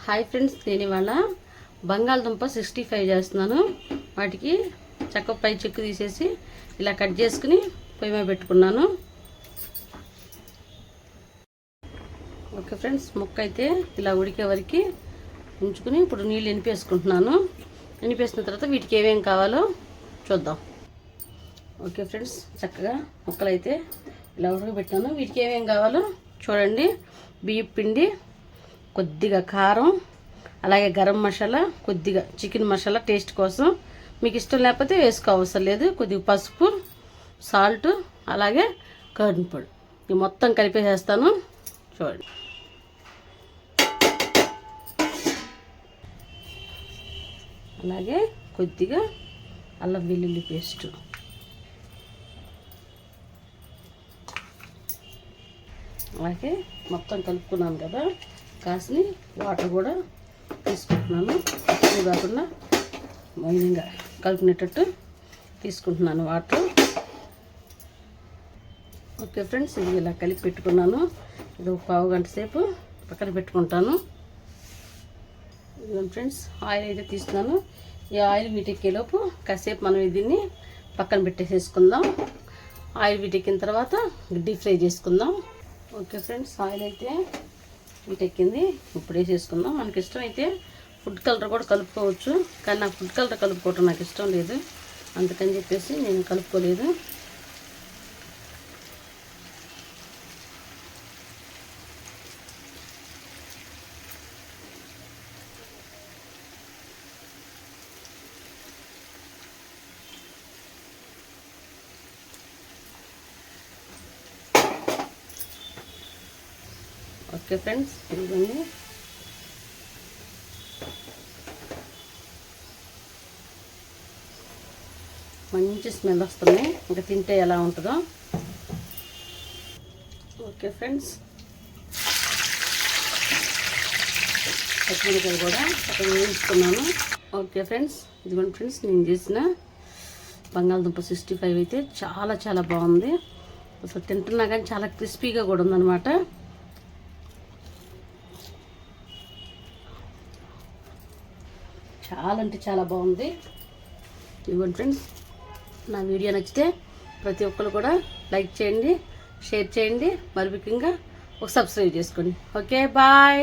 Hi friends, నేను ఇవాళ బంగాళదుంప 65 చేస్తున్నాను. వాటికి చక్క పై చెక్కు తీసేసి ఇలా కట్ చేసుకుని పొయ్యి మీద పెట్టుకున్నాను. ఓకే ఫ్రెండ్స్, ముక్క అయితే ఇలా ఉడికే వరకు ఉంచుకుని ఇప్పుడు నీళ్ళు ఎనిపేసుకుంటున్నాను. ఎనిపేసిన తర్వాత వీటికి ఏమేమి కావాలో చూద్దాం. ఓకే ఫ్రెండ్స్, చక్కగా ముక్కలు అయితే ఇలా ఉడకబెట్టాను. వీటికి ఏమేమి కావాలో చూడండి. బియ్యం పిండి, కొద్దిగా కారం, అలాగే గరం మసాలా, కొద్దిగా చికెన్ మసాలా టేస్ట్ కోసం, మీకు ఇష్టం లేకపోతే వేసుకో అవసరం లేదు. కొద్దిగా పసుపు, సాల్ట్, అలాగే కర్డ్ పొడి ఇది మొత్తం కలిపేసేస్తాను. చూడండి. అలాగే కొద్దిగా అల్లం వెల్లుల్లి పేస్టు, అలాగే మొత్తం కలుపుకున్నాను కదా, కాసిన వాటర్ కూడా తీసుకుంటున్నాను. ఎక్కువ కాకుండా మైనంగా కలుపుకునేటట్టు తీసుకుంటున్నాను వాటర్. ఓకే ఫ్రెండ్స్, ఇది ఇలా కలిపి పెట్టుకున్నాను. ఇది ఒక పావు గంట సేపు పక్కన పెట్టుకుంటాను. ఇదిగోండి ఫ్రెండ్స్, ఆయిల్ అయితే తీస్తున్నాను. ఈ ఆయిల్ వీటెక్కేలోపు కాసేపు మనం దీన్ని పక్కన పెట్టేసేసుకుందాం. ఆయిల్ వీటెక్కిన తర్వాత డీప్ ఫ్రై చేసుకుందాం. ఓకే ఫ్రెండ్స్, ఆయిల్ అయితే వీటెక్కింది. ఇప్పుడు వేసేసుకుందాం. మనకి ఇష్టం అయితే ఫుడ్ కలర్ కూడా కలుపుకోవచ్చు, కానీ నాకు ఫుడ్ కలర్ కలుపుకోవటం నాకు ఇష్టం లేదు, అందుకని చెప్పేసి నేను కలుపుకోలేదు. ఓకే ఫ్రెండ్స్, ఇదిగోండి. మంచి స్మెల్ వస్తుంది, ఇంకా తింటే ఎలా ఉంటుందో. ఓకే ఫ్రెండ్స్, పచ్చిమిరపకాయలు కూడా అక్కడ వేయించుకున్నాను. ఓకే ఫ్రెండ్స్, ఇదిగోండి ఫ్రెండ్స్, నేను చేసిన బంగాళదుంప 65 అయితే చాలా చాలా బాగుంది. అసలు తింటున్నా కానీ చాలా క్రిస్పీగా కూడా ఉందన్నమాట. చాలా అంటే చాలా బాగుంది. ఇవ్వండి ఫ్రెండ్స్, నా వీడియో నచ్చితే ప్రతి ఒక్కరు కూడా లైక్ చేయండి, షేర్ చేయండి, మరి ముఖ్యంగా ఒక సబ్స్క్రైబ్ చేసుకోండి. Okay, bye.